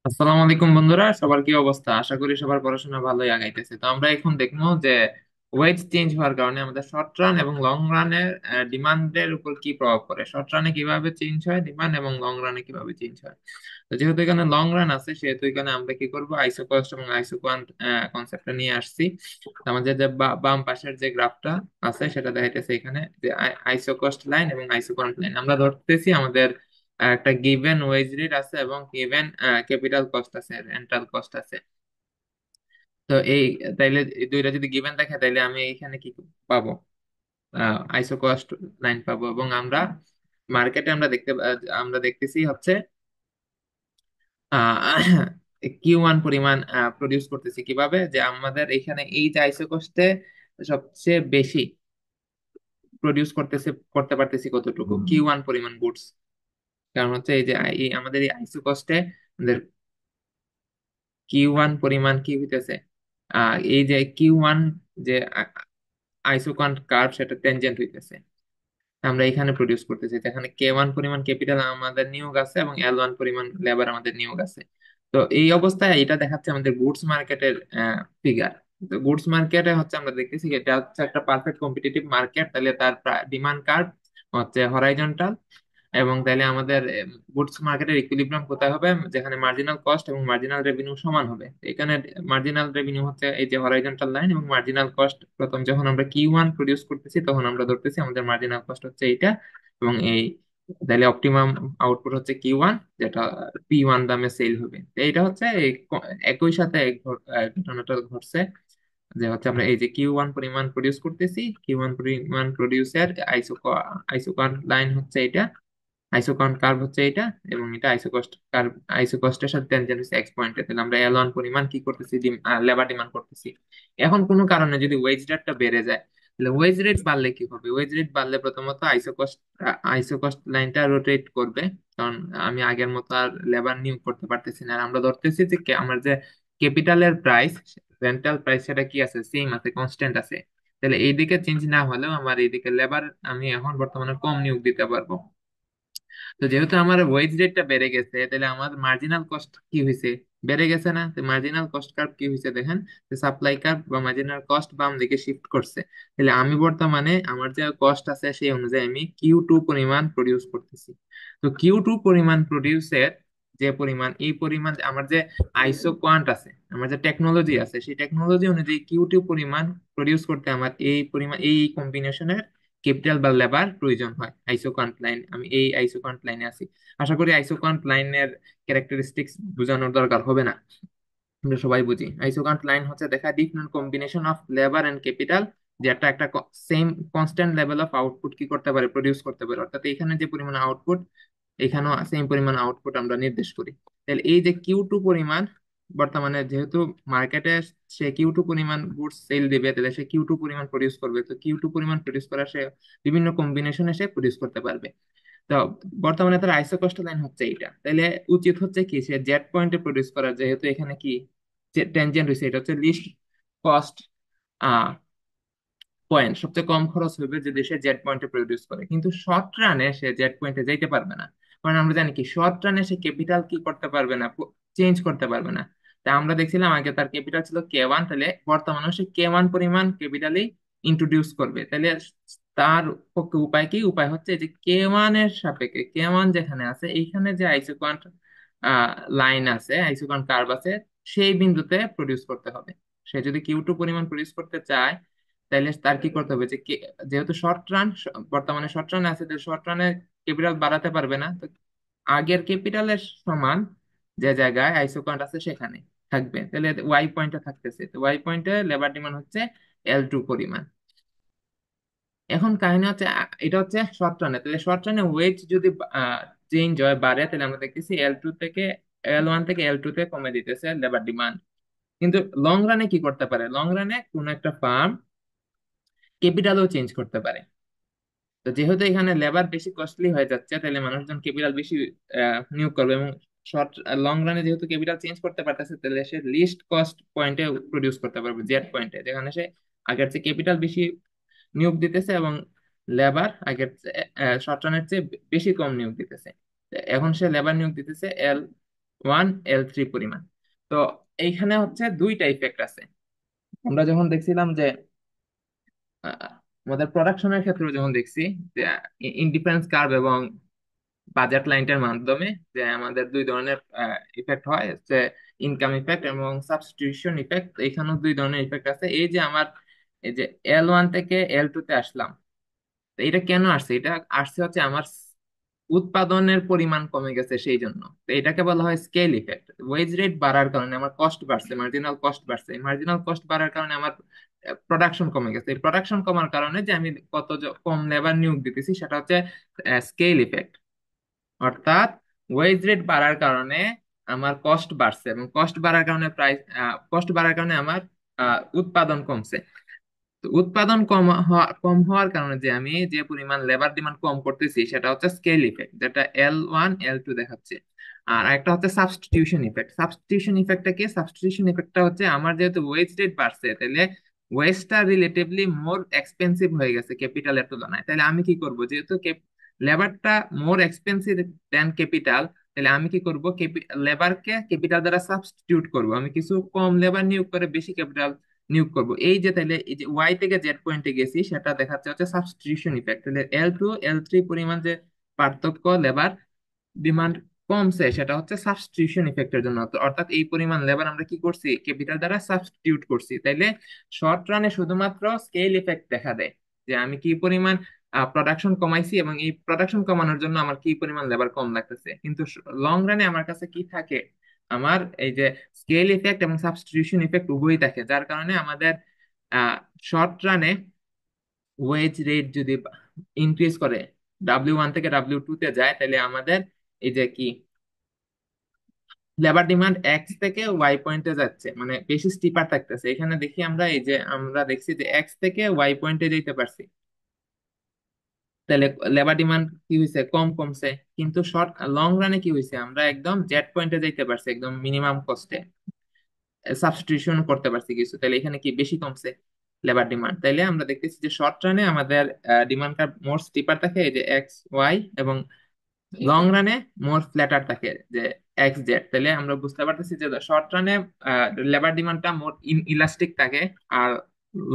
আসসালামু আলাইকুম বন্ধুরা, সবার কি অবস্থা? আশা করি সবার পড়াশোনা ভালোই আগাইতেছে। তো আমরা এখন দেখবো যে ওয়েজ চেঞ্জ হওয়ার কারণে আমাদের শর্ট রান এবং লং রানের ডিমান্ডের উপর কি প্রভাব পড়ে, শর্ট রানে কিভাবে চেঞ্জ হয় ডিমান্ড এবং লং রানে কিভাবে চেঞ্জ হয়। তো যেহেতু এখানে লং রান আছে সেহেতু এখানে আমরা কি করব, আইসো কস্ট এবং আইসো কোয়ান্ট কনসেপ্টটা নিয়ে আসছি। তো আমাদের যে বাম পাশের যে গ্রাফটা আছে সেটা দেখাইতেছে এখানে যে আইসো কস্ট লাইন এবং আইসো কোয়ান্ট লাইন। আমরা ধরতেছি আমাদের একটা গিভেন ওয়েজ রেট আছে এবং গিভেন ক্যাপিটাল কস্ট আছে, রেন্টাল কস্ট আছে। তো তাইলে এই দুইটা যদি গিভেন থাকে তাইলে আমি এখানে কি পাবো? আইসো কস্ট লাইন পাবো। এবং আমরা মার্কেটে আমরা দেখতেছি হচ্ছে কিউ ওয়ান পরিমাণ প্রডিউস করতেছি কিভাবে, যে আমাদের এখানে এই যে আইসো কস্টে সবচেয়ে বেশি প্রডিউস করতে পারতেছি কতটুকু, কিউ ওয়ান পরিমাণ গুডস। কারণ হচ্ছে এই যে আমাদের এই আইসো কস্টে আমাদের কিউ ওয়ান পরিমাণ কি হইতেছে, এই যে কিউ ওয়ান যে আইসোকান্ট কার্ভ সেটা টেনজেন্ট হইতেছে, আমরা এখানে প্রডিউস করতেছি। তো এখানে কে ওয়ান পরিমাণ ক্যাপিটাল আমাদের নিয়োগ আছে এবং এল ওয়ান পরিমাণ লেবার আমাদের নিয়োগ আছে। তো এই অবস্থায় এটা দেখাচ্ছে আমাদের গুডস মার্কেটের ফিগার। তো গুডস মার্কেটে হচ্ছে আমরা দেখতেছি যে এটা হচ্ছে একটা পারফেক্ট কম্পিটিটিভ মার্কেট, তাহলে তার ডিমান্ড কার্ভ হচ্ছে হরাইজন্টাল। এবং তাইলে আমাদের গুডস মার্কেটের ইকুইলিব্রিয়াম কোথায় হবে, যেখানে মার্জিনাল কস্ট এবং মার্জিনাল রেভিনিউ সমান হবে। এখানে মার্জিনাল রেভিনিউ হচ্ছে এই যে হরাইজন্টাল লাইন, এবং মার্জিনাল কস্ট প্রথম যখন আমরা কিউ ওয়ান প্রডিউস করতেছি তখন আমরা ধরতেছি আমাদের মার্জিনাল কস্ট হচ্ছে এইটা। এবং তাহলে অপটিমাম আউটপুট হচ্ছে কিউ ওয়ান, যেটা পি ওয়ান দামে সেল হবে। তো এইটা হচ্ছে একই সাথে ঘটনাটা ঘটছে, যে হচ্ছে আমরা এই যে কিউ ওয়ান পরিমাণ প্রডিউস করতেছি, কিউ ওয়ান পরিমাণ প্রডিউসের আইসোকার লাইন হচ্ছে এটা, আইসোকাউন্ট কার্ভ হচ্ছে এটা, এবং এটা আইসোকস্ট কার্ভ, আইসোকস্টের সাথে ট্যানজেন্ট হচ্ছে এক্স পয়েন্টে। তাহলে আমরা এল ওয়ান পরিমাণ কি করতেছি, লেবার ডিমান্ড করতেছি। এখন কোনো কারণে যদি ওয়েজ রেটটা বেড়ে যায়, তাহলে ওয়েজ রেট বাড়লে কি হবে? ওয়েজ রেট বাড়লে প্রথমত আইসোকস্ট লাইনটা রোটেট করবে, কারণ আমি আগের মতো আর লেবার নিয়োগ করতে পারতেছি না। আর আমরা ধরতেছি যে আমার যে ক্যাপিটালের প্রাইস, রেন্টাল প্রাইস, সেটা কি আছে, সেম আছে, কনস্ট্যান্ট আছে। তাহলে এইদিকে চেঞ্জ না হলেও আমার এইদিকে লেবার আমি এখন বর্তমানে কম নিয়োগ দিতে পারবো। তো যেহেতু আমার ওয়েজ রেটটা বেড়ে গেছে, তাহলে আমার মার্জিনাল কস্ট কি হয়েছে, বেড়ে গেছে না? তো মার্জিনাল কস্ট কার্ভ কি হয়েছে দেখেন, সাপ্লাই কার্ভ বা মার্জিনাল কস্ট বাম দিকে শিফট করছে। তাহলে আমি বর্তমানে আমার যে কস্ট আছে সেই অনুযায়ী আমি কিউ টু পরিমাণ প্রডিউস করতেছি। তো কিউ টু পরিমাণ প্রডিউসের যে পরিমাণ, এই পরিমাণ আমার যে আইসো কোয়ান্ট আছে, আমার যে টেকনোলজি আছে, সেই টেকনোলজি অনুযায়ী কিউ টু পরিমাণ প্রডিউস করতে আমার এই পরিমাণ, এই কম্বিনেশনের ক্যাপিটাল বা লেবার প্রয়োজন হয়। আইসোকান্ট লাইন, আমি এই আইসোকান্ট লাইনে আছি। আশা করি আইসোকান্ট লাইনের ক্যারেক্টারিস্টিক্স বোঝানোর দরকার হবে না, আমরা সবাই বুঝি। আইসোকান্ট লাইন হচ্ছে দেখা different combination of labour and capital, যে একটা একটা same constant level of output কি করতে পারে, প্রডিউস করতে পারে। অর্থাৎ এখানে যে পরিমাণ আউটপুট, এখানেও সেম পরিমাণ আউটপুট আমরা নির্দেশ করি। তাহলে এই যে কিউ টু পরিমাণ, বর্তমানে যেহেতু মার্কেটে সে কিউ টু পরিমাণ গুডস সেল দিবে, তাহলে সে কিউ টু পরিমাণ প্রডিউস করবে। তো কিউ টু পরিমাণ প্রডিউস করা সে বিভিন্ন কম্বিনেশনে সে প্রডিউস করতে পারবে। তো বর্তমানে তার আইসো কস্ট লাইন হচ্ছে এইটা, তাহলে উচিত হচ্ছে কি সে জেড পয়েন্টে প্রডিউস করার। যেহেতু এখানে কি টেনজেন্ট হয়েছে, এটা হচ্ছে লিস্ট কস্ট পয়েন্ট, সবচেয়ে কম খরচ হবে যে দেশে জেড পয়েন্টে প্রডিউস করে। কিন্তু শর্ট রানে সে জেড পয়েন্টে যাইতে পারবে না, কারণ আমরা জানি কি শর্ট রানে সে ক্যাপিটাল কি করতে পারবে না, চেঞ্জ করতে পারবে না। তা আমরা দেখছিলাম আগে তার ক্যাপিটাল ছিল কে ওয়ান, তাহলে বর্তমানে সে কে ওয়ান পরিমাণ ক্যাপিটালই ইন্ট্রোডিউস করবে। তাহলে তার পক্ষে উপায় কি? উপায় হচ্ছে যে কে ওয়ান এর সাপেক্ষে, কে ওয়ান যেখানে আছে এইখানে যে আইসোকোয়ান্ট লাইন আছে, আইসোকোয়ান্ট কার্ভ আছে, সেই বিন্দুতে প্রডিউস করতে হবে। সে যদি কিউ টু পরিমাণ প্রডিউস করতে চায়, তাইলে তার কি করতে হবে যে যেহেতু শর্ট রান, বর্তমানে শর্ট রান আছে, শর্ট রানে ক্যাপিটাল বাড়াতে পারবে না। তো আগের ক্যাপিটালের সমান যে জায়গায় আইসোকান্ট আছে সেখানে থাকবে। তাহলে ওয়াই পয়েন্টে থাকতেছে, তো ওয়াই পয়েন্টে লেবার ডিমান্ড হচ্ছে এল টু পরিমাণ। এখন কাহিনী হচ্ছে এটা হচ্ছে শর্ট রানে। তাহলে শর্ট রানে ওয়েজ যদি চেঞ্জ হয়, বাড়ে, তাহলে আমরা দেখতেছি এল টু থেকে, এল ওয়ান থেকে এল টু তে কমে দিতেছে লেবার ডিমান্ড। কিন্তু লং রানে কি করতে পারে? লং রানে কোন একটা ফার্ম ক্যাপিটালও চেঞ্জ করতে পারে। তো যেহেতু এখানে লেবার বেশি কস্টলি হয়ে যাচ্ছে, তাহলে মানুষজন ক্যাপিটাল বেশি নিয়োগ করবে। এবং শর্ট লং রানে যেহেতু ক্যাপিটাল চেঞ্জ করতে পারতেছে, তাহলে সে লিস্ট কস্ট পয়েন্টে প্রডিউস করতে পারবে, জেড পয়েন্টে, যেখানে সে আগের চেয়ে ক্যাপিটাল বেশি নিয়োগ দিতেছে এবং লেবার আগের শর্ট রানের চেয়ে বেশি কম নিয়োগ দিতেছে। তো এখন সে লেবার নিয়োগ দিতেছে এল L3 পরিমাণ। তো এইখানে হচ্ছে দুইটা ইফেক্ট আছে। আমরা যখন দেখছিলাম যে আহ, আমাদের প্রোডাকশনের ক্ষেত্রে যখন দেখছি যে ইনডিফারেন্স কার্ভ এবং বাজেট লাইনটার মাধ্যমে যে আমাদের দুই ধরনের ইফেক্ট হয়, যে ইনকাম ইফেক্ট এবং সাবস্টিটিউশন ইফেক্ট। এখানেও দুই ধরনের ইফেক্ট আছে। এই যে আমার এই যে L1 থেকে L2 তে আসলাম, তো এটা কেন আসছে? এটা আসছে হচ্ছে আমার উৎপাদনের পরিমাণ কমে গেছে সেই জন্য। তো এটাকে বলা হয় স্কেল ইফেক্ট। ওয়েজ রেট বাড়ার কারণে আমার কস্ট বাড়ছে, মার্জিনাল কস্ট বাড়ছে। মার্জিনাল কস্ট বাড়ার কারণে আমার প্রোডাকশন কমে গেছে। এই প্রোডাকশন কমার কারণে যে আমি কম লেবার নিয়োগ দিতেছি সেটা হচ্ছে স্কেল ইফেক্ট। অর্থাৎ ওয়েজ রেট বাড়ার কারণে আমার কস্ট বাড়ছে, এবং কস্ট বাড়ার কারণে আমার উৎপাদন কমছে। তো উৎপাদন কম হওয়ার কারণে যে আমি যে পরিমাণ লেবার ডিমান্ড কম করতেছি সেটা হচ্ছে স্কেল ইফেক্ট, যেটা L1 L2 দেখাচ্ছে। আর একটা হচ্ছে সাবস্টিটিউশন ইফেক্ট। সাবস্টিটিউশন ইফেক্টটা কি? সাবস্টিটিউশন ইফেক্টটা হচ্ছে আমার যেহেতু ওয়েজ রেট বাড়ছে, তাহলে ওয়েজটা রিলেটিভলি মোর এক্সপেন্সিভ হয়ে গেছে ক্যাপিটালের তুলনায়। তাহলে আমি কি করব, যেহেতু লেবারটা মোর এক্সপেন্সিভ দেন ক্যাপিটাল, তাহলে আমি কি করব, লেবারকে ক্যাপিটাল দ্বারা সাবস্টিটিউট করব। আমি কিছু কম লেবার নিয়োগ করে বেশি ক্যাপিটাল নিয়োগ করব। এই যে তাহলে এই যে ওয়াই থেকে জেড পয়েন্টে গেছি, সেটা দেখাচ্ছে হচ্ছে সাবস্টিটিউশন ইফেক্ট। তাহলে L2 L3 পরিমাণ যে পার্থক্য, লেবার ডিমান্ড কমছে, সেটা হচ্ছে সাবস্টিটিউশন ইফেক্টের জন্য। অর্থাৎ এই পরিমাণ লেবার আমরা কি করছি, ক্যাপিটাল দ্বারা সাবস্টিটিউট করছি। তাইলে শর্ট রানে শুধুমাত্র স্কেল ইফেক্ট দেখা দেয়, যে আমি কি পরিমাণ প্রোডাকশন কমাইছি এবং এই প্রোডাকশন কমানোর জন্য আমার কি পরিমাণ লেবার কম লাগতেছে। কিন্তু লং রানে আমার কাছে কি থাকে, আমার এই যে স্কেল ইফেক্ট এবং সাবস্টিটিউশন ইফেক্ট উভয়ই থাকে। যার কারণে আমাদের শর্ট রানে ওয়েজ রেট যদি ইনক্রিজ করে, W1 থেকে W2 তে যায়, তাহলে আমাদের এই যে কি লেবার ডিমান্ড এক্স থেকে ওয়াই পয়েন্টে যাচ্ছে, মানে বেশি স্টিপার থাকতেছে। এখানে দেখি আমরা, এই যে আমরা দেখছি যে এক্স থেকে ওয়াই পয়েন্টে যেতে পারছি, তাহলে লেবার ডিমান্ড কি হয়েছে, কমছে। কিন্তু লং রানে কি হয়েছে, আমরা একদম জেড পয়েন্টে যাইতে পারছি একদম মিনিমাম কস্টে, সাবস্টিটিউশন করতে পারছি কিছু। তাহলে এখানে কি বেশি কমছে লেবার ডিমান্ড। তাইলে আমরা দেখতেছি যে শর্ট রানে আমাদের ডিমান্ড কার্ভ মোর স্টিপার থাকে, এই যে এক্স ওয়াই, এবং লং রানে মোর ফ্ল্যাটার থাকে, যে এক্স জেড। তাহলে আমরা বুঝতে পারতেছি যে শর্ট রানে লেবার ডিমান্ডটা মোর ইলাস্টিক থাকে, আর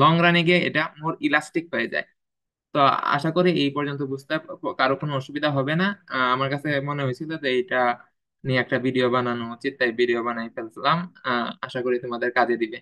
লং রানে গিয়ে এটা মোর ইলাস্টিক হয়ে যায়। তো আশা করি এই পর্যন্ত বুঝতে কারো কোনো অসুবিধা হবে না। আমার কাছে মনে হয়েছিল যে এটা নিয়ে একটা ভিডিও বানানো উচিত, তাই ভিডিও বানাই ফেলছিলাম। আশা করি তোমাদের কাজে দিবে।